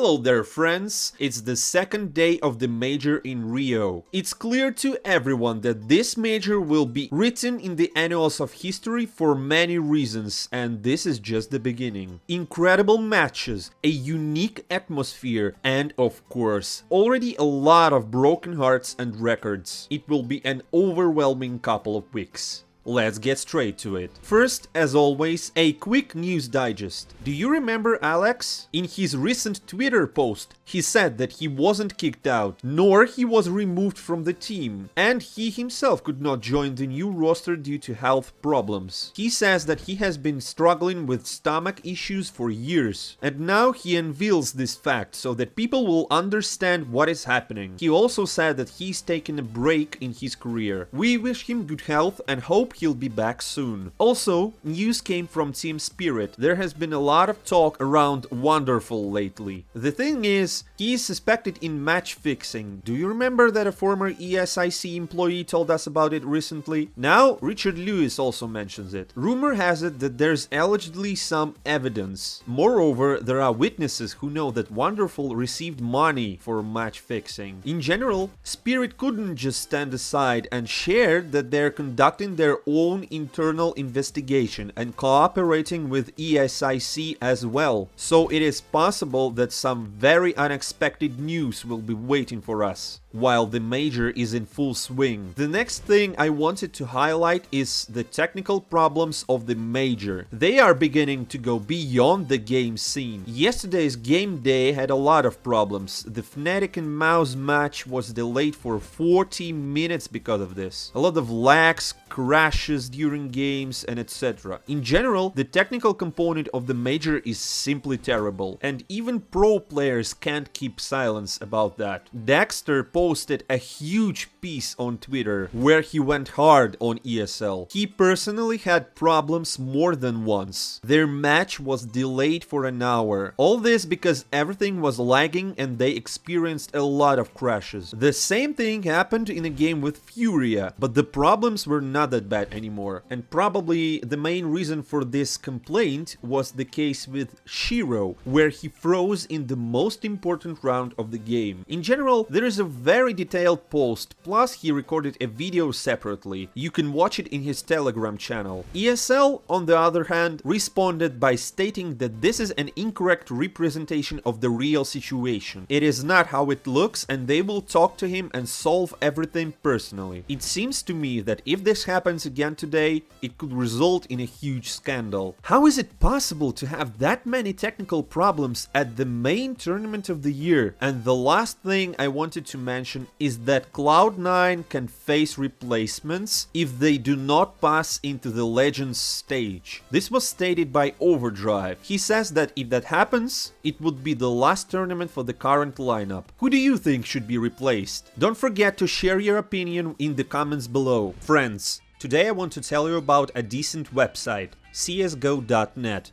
Hello there friends, it's the second day of the major in Rio. It's clear to everyone that this major will be written in the annals of history for many reasons, and this is just the beginning. Incredible matches, a unique atmosphere, and of course, already a lot of broken hearts and records. It will be an overwhelming couple of weeks. Let's get straight to it. First, as always, a quick news digest. Do you remember Alex? In his recent Twitter post, he said that he wasn't kicked out, nor he was removed from the team, and he himself could not join the new roster due to health problems. He says that he has been struggling with stomach issues for years, and now he unveils this fact so that people will understand what is happening. He also said that he's taken a break in his career. We wish him good health and hope he'll be back soon. Also, news came from Team Spirit. There has been a lot of talk around Wonderful lately. The thing is, he is suspected in match fixing. Do you remember that a former ESIC employee told us about it recently? Now, Richard Lewis also mentions it. Rumor has it that there's allegedly some evidence. Moreover, there are witnesses who know that Wonderful received money for match fixing. In general, Spirit couldn't just stand aside and shared that they're conducting their own internal investigation and cooperating with ESIC as well. So it is possible that some very unexpected news will be waiting for us while the major is in full swing. The next thing I wanted to highlight is the technical problems of the major. They are beginning to go beyond the game scene. Yesterday's game day had a lot of problems. The Fnatic and Mouz match was delayed for 40 minutes because of this. A lot of lags, crashes during games, and etc. In general, the technical component of the major is simply terrible, and even pro players can't keep silence about that. Dexter posted a huge piece on Twitter where he went hard on ESL. He personally had problems more than once. Their match was delayed for an hour. All this because everything was lagging and they experienced a lot of crashes. The same thing happened in a game with Furia, but the problems were not that bad anymore. And probably the main reason for this complaint was the case with Shiro, where he froze in the most important round of the game. In general, there is a very detailed post, plus he recorded a video separately. You can watch it in his Telegram channel. ESL, on the other hand, responded by stating that this is an incorrect representation of the real situation. It is not how it looks, and they will talk to him and solve everything personally. It seems to me that if this happens again today, it could result in a huge scandal. How is it possible to have that many technical problems at the main tournament of the year? And the last thing I wanted to mention is that CLOUD9 can face replacements if they do not pass into the Legends stage. This was stated by Overdrive. He says that if that happens, it would be the last tournament for the current lineup. Who do you think should be replaced? Don't forget to share your opinion in the comments below. Friends, today I want to tell you about a decent website, csgo.net.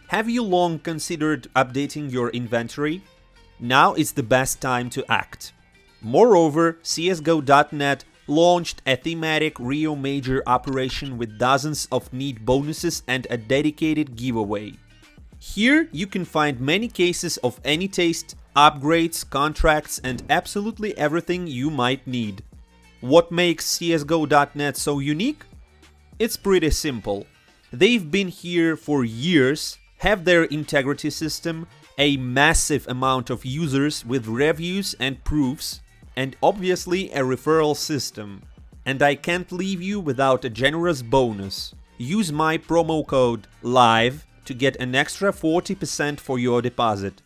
Have you long considered updating your inventory? Now is the best time to act. Moreover, CSGO.net launched a thematic Rio Major operation with dozens of neat bonuses and a dedicated giveaway. Here you can find many cases of any taste, upgrades, contracts, and absolutely everything you might need. What makes CSGO.net so unique? It's pretty simple. They've been here for years, have their integrity system, a massive amount of users with reviews and proofs, and obviously a referral system. And I can't leave you without a generous bonus. Use my promo code LIVE to get an extra 40% for your deposit.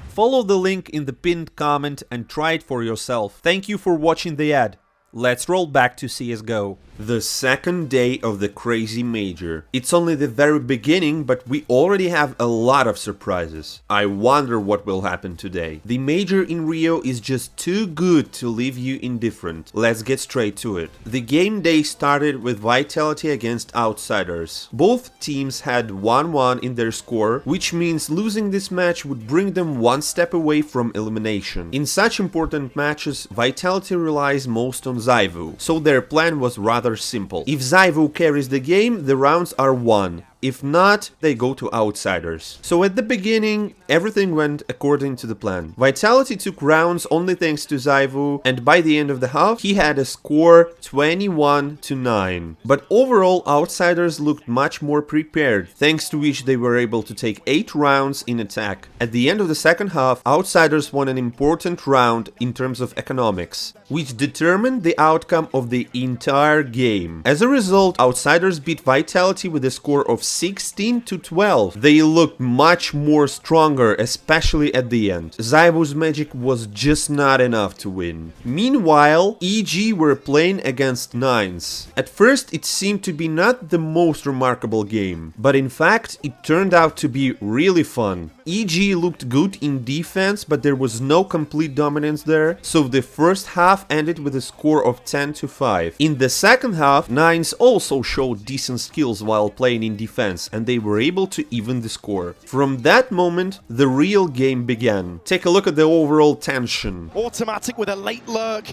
Follow the link in the pinned comment and try it for yourself. Thank you for watching the ad. Let's roll back to CSGO. The second day of the crazy major. It's only the very beginning, but we already have a lot of surprises. I wonder what will happen today. The major in Rio is just too good to leave you indifferent. Let's get straight to it. The game day started with Vitality against Outsiders. Both teams had 1-1 in their score, which means losing this match would bring them one step away from elimination. In such important matches, Vitality relies most on Zyvu, so their plan was rather simple. If Zyvu carries the game, the rounds are won. If not, they go to Outsiders. So at the beginning, everything went according to the plan. Vitality took rounds only thanks to Zyvu, and by the end of the half, he had a score 21-9. But overall, Outsiders looked much more prepared, thanks to which they were able to take 8 rounds in attack. At the end of the second half, Outsiders won an important round in terms of economics, which determined the outcome of the entire game. As a result, Outsiders beat Vitality with a score of 16-12. They looked much more stronger, especially at the end. Zyvu's magic was just not enough to win. Meanwhile, EG were playing against Nines. At first, it seemed to be not the most remarkable game, but in fact, it turned out to be really fun. EG looked good in defense, but there was no complete dominance there, so the first half ended with a score of 10-5. In the second half, Nines also showed decent skills while playing in defense, and they were able to even the score. From that moment, the real game began. Take a look at the overall tension. Automatic with a late lurk.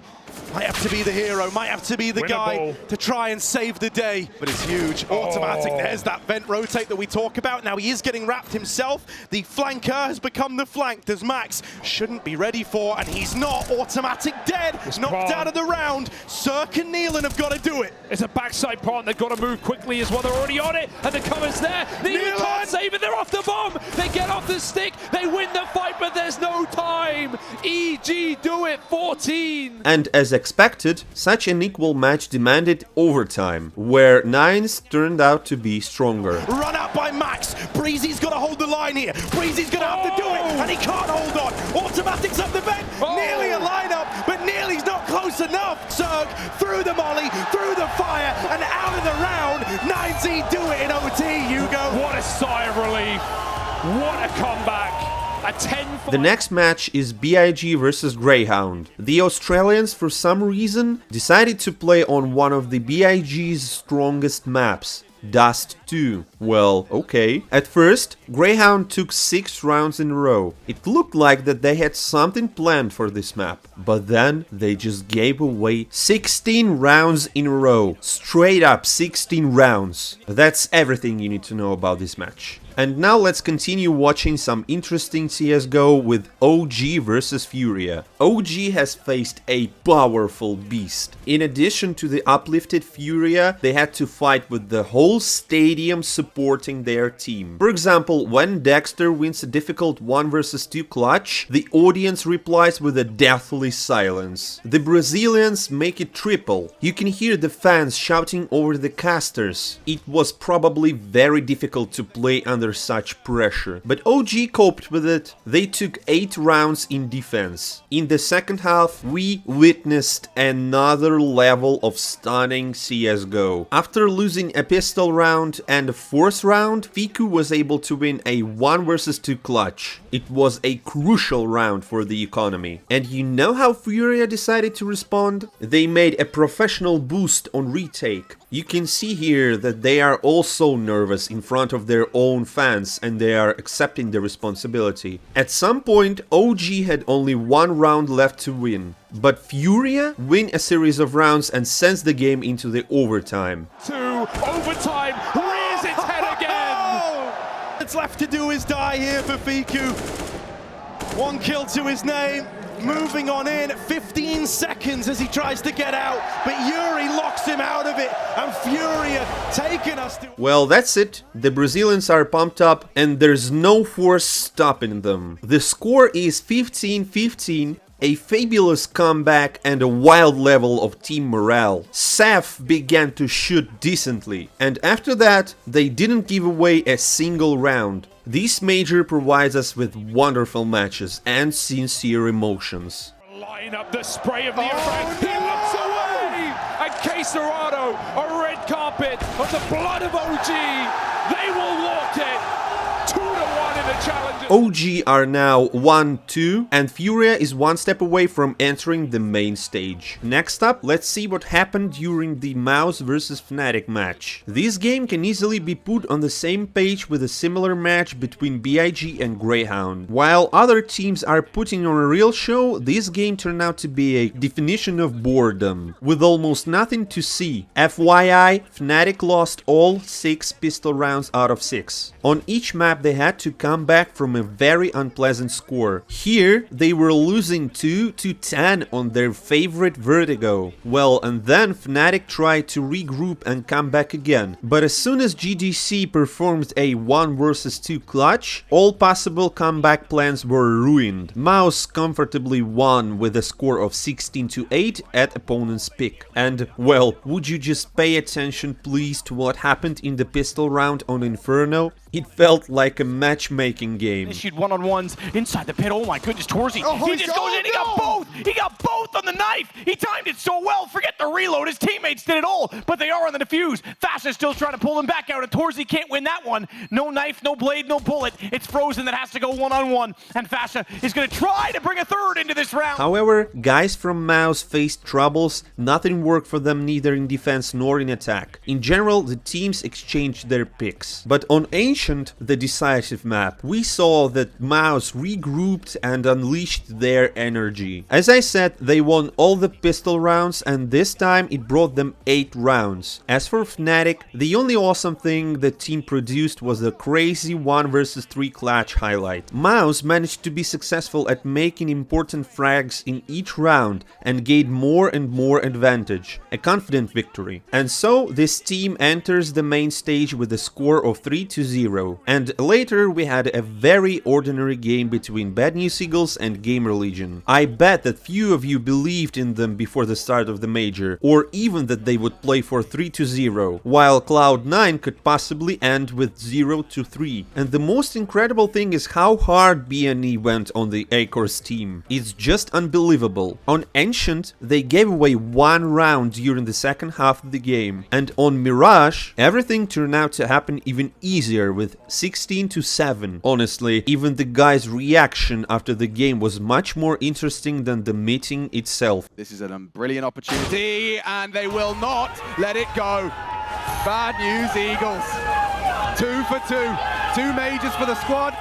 Might have to be the hero, might have to be the guy to try and save the day. But it's huge. Automatic, there's that vent rotate that we talk about. Now he is getting wrapped himself. The flanker has become the flanked, as Max shouldn't be ready for, and he's not. Automatic dead, knocked out of the round. Cirque and Nealon have got to do it. It's a backside part, they've got to move quickly as well. They're already on it, and the cover's there. Nealon can't save it, they're off the bomb. They get off the stick, they win the fight, but there's no time. EG do it, 14. And as expected, such an equal match demanded overtime, where Nines turned out to be stronger. Run out by Max. Breezy's got to hold the line here. Breezy's going to have to do it, and he can't hold on. Automatic's up the vent. Nearly a lineup, but nearly's not close enough. Cirque through the molly, through the fire, and out of the round. 9Z do it in OT, Hugo. What a sigh of relief. What a comeback. The next match is BIG versus Grayhound. The Australians, for some reason, decided to play on one of the BIG's strongest maps, Dust 2. Well, okay. At first, Grayhound took 6 rounds in a row. It looked like that they had something planned for this map, but then they just gave away 16 rounds in a row. Straight up 16 rounds. That's everything you need to know about this match. And now let's continue watching some interesting CSGO with OG versus Furia. OG has faced a powerful beast. In addition to the uplifted Furia, they had to fight with the whole stadium supporting their team. For example, when Dexter wins a difficult 1 versus 2 clutch, the audience replies with a deathly silence. The Brazilians make it triple. You can hear the fans shouting over the casters. It was probably very difficult to play under such pressure, but OG coped with it. They took 8 rounds in defense. In the second half, we witnessed another level of stunning CSGO. After losing a pistol round and a 4th round, Fiku was able to win a 1 versus 2 clutch. It was a crucial round for the economy. And you know how Furia decided to respond? They made a professional boost on retake. You can see here that they are also nervous in front of their own fans, and they are accepting the responsibility. At some point, OG had only 1 round left to win, but Furia win a series of rounds and sends the game into the overtime. Overtime, rears its head again! It's left to do is die here for Fiku. 1 kill to his name. Moving on in, 15 seconds as he tries to get out, but Yuri locks him out of it, and Furia taking us to... Well, that's it. The Brazilians are pumped up, and there's no force stopping them. The score is 15-15, a fabulous comeback and a wild level of team morale. Saf began to shoot decently, and after that, they didn't give away a single round. This major provides us with wonderful matches and sincere emotions. Line up the spray of the effect. He looks away! And Quesarado, a red carpet of the blood of OG. They will walk it. 2-1 in the challenges. OG are now 1-2, and Furia is one step away from entering the main stage. Next up, let's see what happened during the Mouz vs Fnatic match. This game can easily be put on the same page with a similar match between BIG and Grayhound. While other teams are putting on a real show, this game turned out to be a definition of boredom, with almost nothing to see. FYI, Fnatic lost all 6 pistol rounds out of 6. On each map they had to come back from a very unpleasant score. Here they were losing 2-10 on their favorite Vertigo. Well, and then Fnatic tried to regroup and come back again. But as soon as GDC performed a 1 vs 2 clutch, all possible comeback plans were ruined. Mouz comfortably won with a score of 16-8 at opponent's pick. And, well, would you just pay attention please to what happened in the pistol round on Inferno? It felt like a matchmaking game. Issued one-on-ones inside the pit. Oh my goodness, Torzy. He just goes in, he got both! He got both on the knife! He timed it so well, forget the reload, his teammates did it all, but they are on the defuse. Fasha's still trying to pull him back out, and Torzy can't win that one. No knife, no blade, no bullet. It's Frozen that has to go one-on-one, and Fasha is gonna try to bring a third into this round. However, guys from Mouz faced troubles. Nothing worked for them neither in defense nor in attack. In general, the teams exchanged their picks. But on Ancient, the decisive map, we saw that Mouz regrouped and unleashed their energy. As I said, they won all the pistol rounds, and this time it brought them 8 rounds. As for Fnatic, the only awesome thing the team produced was the crazy 1 vs 3 clutch highlight. Mouz managed to be successful at making important frags in each round and gained more and more advantage. A confident victory. And so this team enters the main stage with a score of 3-0. And later we had a very ordinary game between Bad News Eagles and Gamer Legion. I bet that few of you believed in them before the start of the major, or even that they would play for 3-0, while CLOUD9 could possibly end with 0-3. And the most incredible thing is how hard BNE went on the Acors team. It's just unbelievable. On Ancient, they gave away 1 round during the second half of the game, and on Mirage, everything turned out to happen even easier with 16-7. Honestly, even the guy's reaction after the game was much more interesting than the meeting itself. This is a brilliant opportunity, and they will not let it go. Bad News Eagles. 2 for 2. 2 majors for the squad.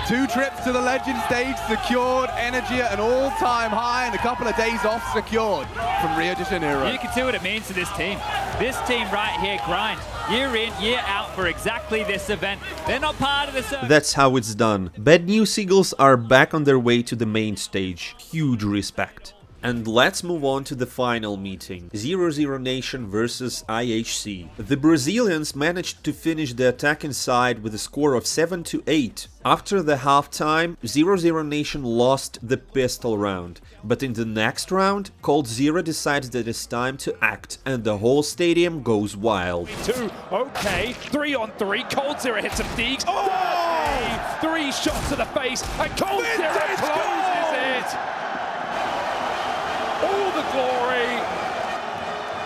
2 trips to the Legend stage secured, energy at an all-time high, and a couple of days off secured from Rio de Janeiro. You can see what it means to this team. This team right here grind year in, year out for exactly this event. They're not part of this. That's how it's done. Bad News Eagles are back on their way to the main stage. Huge respect. And let's move on to the final meeting. 0-0 Nation versus IHC. The Brazilians managed to finish the attacking side with a score of 7-8. After the halftime, 0-0 Nation lost the pistol round. But in the next round, Cold Zero decides that it's time to act, and the whole stadium goes wild. 2, okay, 3 on 3, Cold Zero hits some Deeks. Oh! 3 shots to the face, and Cold Zero closes it! All the glory!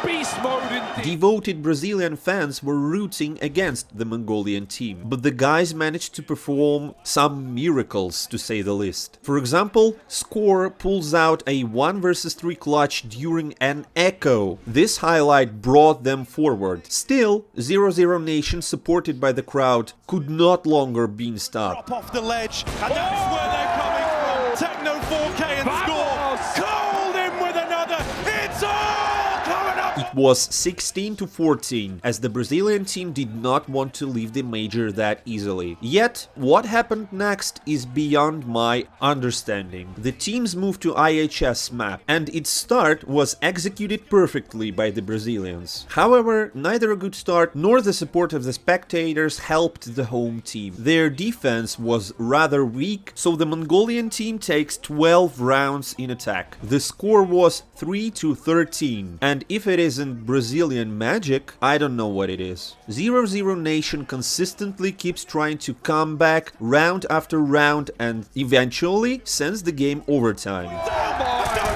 Beast mode indeed. Devoted Brazilian fans were rooting against the Mongolian team, but the guys managed to perform some miracles, to say the least. For example, Score pulls out a 1 vs 3 clutch during an echo. This highlight brought them forward. Still, 0-0 Nation, supported by the crowd, could not longer be stopped. Drop off the ledge, and that's where they're coming from. Techno 4K and Score. Cold him with another. It's all coming up. It was 16-14, as the Brazilian team did not want to leave the major that easily. Yet, what happened next is beyond my understanding. The teams moved to IHS map, and its start was executed perfectly by the Brazilians. However, neither a good start nor the support of the spectators helped the home team. Their defense was rather weak, so the Mongolian team takes 12 rounds in attack. The score was 3-13, and if it isn't Brazilian magic, I don't know what it is. 0-0 Nation consistently keeps trying to come back round after round and eventually sends the game overtime.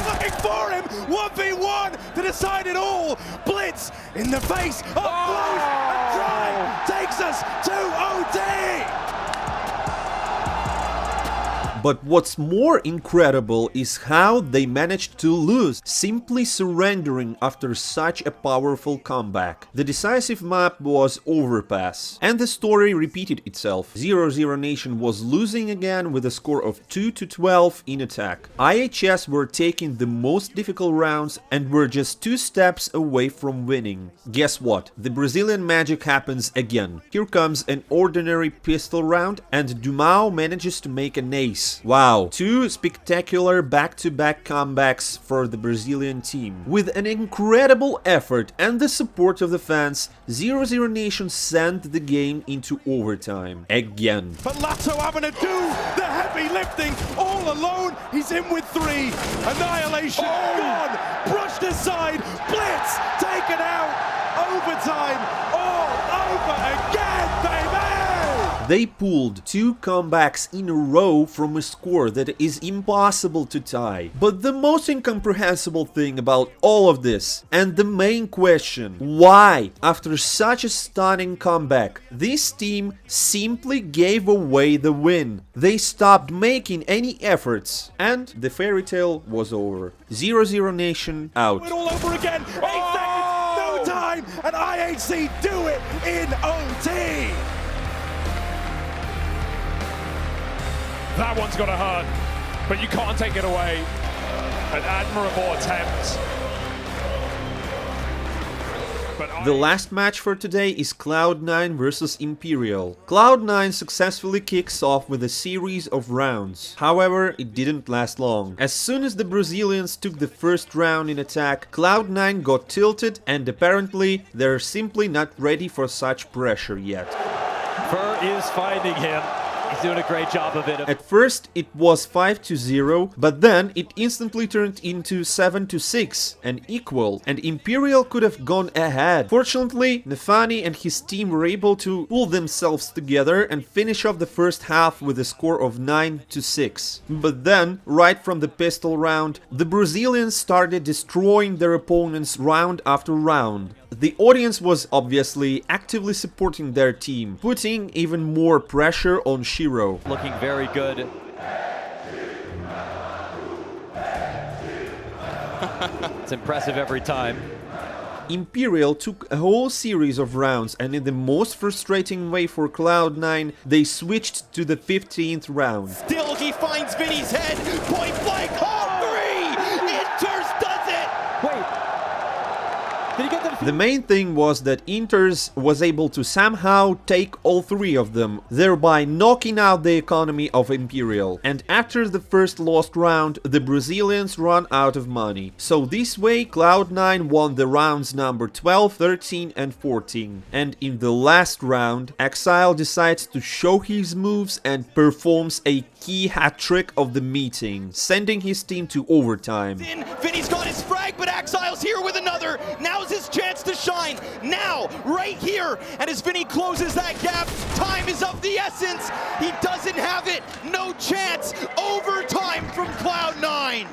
Looking for him! 1v1 to decide it all! Blitz in the face of Close and Dry takes us to OD! But what's more incredible is how they managed to lose, simply surrendering after such a powerful comeback. The decisive map was Overpass, and the story repeated itself. 0-0 Nation was losing again with a score of 2-12 in attack. IHS were taking the most difficult rounds and were just 2 steps away from winning. Guess what? The Brazilian magic happens again. Here comes an ordinary pistol round and Dumao manages to make an ace. Wow, 2 spectacular back-to-back comebacks for the Brazilian team. With an incredible effort and the support of the fans, 0-0 Nation sent the game into overtime. Again. But Lato having to do the heavy lifting all alone. He's in with 3. Annihilation gone. Brushed aside. Blitz taken out. Overtime all over again, baby! They pulled 2 comebacks in a row from a score that is impossible to tie. But the most incomprehensible thing about all of this, and the main question, why, after such a stunning comeback, this team simply gave away the win? They stopped making any efforts, and the fairy tale was over. 0-0 Nation out. All over again. 8 seconds, no time, and IHC do it in OT. That one's gonna hurt, but you can't take it away. An admirable attempt. But The last match for today is CLOUD9 versus Imperial. CLOUD9 successfully kicks off with a series of rounds. However, it didn't last long. As soon as the Brazilians took the first round in attack, CLOUD9 got tilted and apparently they're simply not ready for such pressure yet. Fur is finding him. He's doing a great job of it. At first it was 5-0, but then it instantly turned into 7-6, an equal, and Imperial could have gone ahead. Fortunately, Nefani and his team were able to pull themselves together and finish off the first half with a score of 9-6. But then, right from the pistol round, the Brazilians started destroying their opponents round after round. The audience was obviously actively supporting their team, putting even more pressure on Shiro. Looking very good. It's impressive every time. Imperial took a whole series of rounds, and in the most frustrating way for CLOUD9, they switched to the 15th round. Still he finds Vinny's head. Point blank. All 3. Inters does it. Wait. Did he get the... The main thing was that Inters was able to somehow take all 3 of them, thereby knocking out the economy of Imperial. And after the first lost round, the Brazilians ran out of money. So this way, CLOUD9 won the rounds number 12, 13 and 14. And in the last round, Exile decides to show his moves and performs a key hat-trick of the meeting, sending his team to overtime. Vinny's got his frag, but Exile's here with another. Now's his chance to shine. Now, right here. And as Vinny closes that gap, time is of the essence. He doesn't have it. No chance. Overtime from CLOUD9.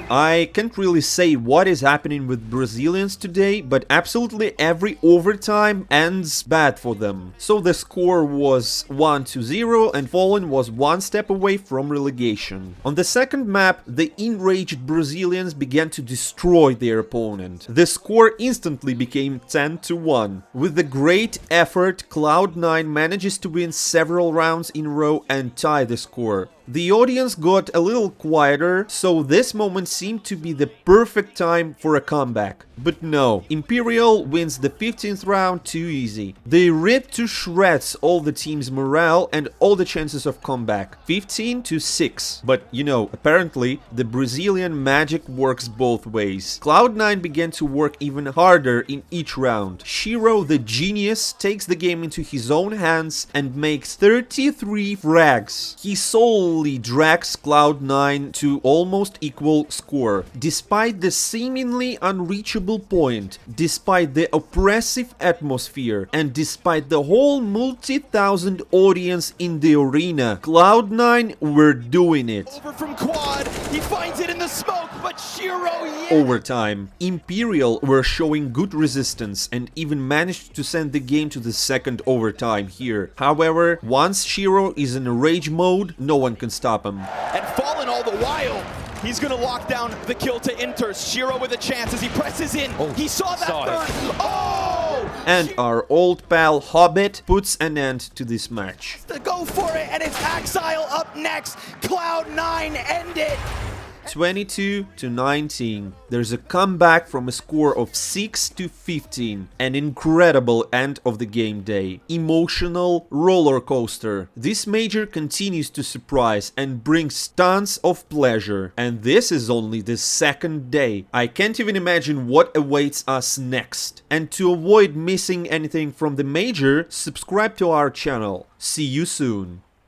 I can't really say what is happening with Brazilians today, but absolutely every overtime ends bad for them. So the score was 1-0 and Fallen was 1 step away from relegation. On the second map, the enraged Brazilians began to destroy their opponent. The score instantly became 10-1. With the great effort, CLOUD9 manages to win several rounds in a row and tie the score. The audience got a little quieter, so this moment seemed to be the perfect time for a comeback. But no, Imperial wins the 15th round too easy. They ripped to shreds all the team's morale and all the chances of comeback. 15-6. But you know, apparently the Brazilian magic works both ways. CLOUD9 began to work even harder in each round. Shiro, the genius, takes the game into his own hands and makes 33 frags. He solely drags CLOUD9 to almost equal score. Despite the seemingly unreachable point, despite the oppressive atmosphere, and despite the whole multi-thousand audience in the arena, CLOUD9 were doing it. Over from Quad, he finds it in the smoke, but Shiro, Overtime. Imperial were showing good resistance and even managed to send the game to the second overtime here. However, once Shiro is in rage mode, no one can stop him. And Fallen all the while, he's going to lock down the kill to Inter. Shiro with a chance as he presses in. He saw that burn. Oh! And our old pal Hobbit puts an end to this match. To go for it, and it's Axile up next. CLOUD9 end it. 22-19. There's a comeback from a score of 6-15. An incredible end of the game day. Emotional roller coaster. This major continues to surprise and brings tons of pleasure. And this is only the second day. I can't even imagine what awaits us next. And to avoid missing anything from the major, subscribe to our channel. See you soon.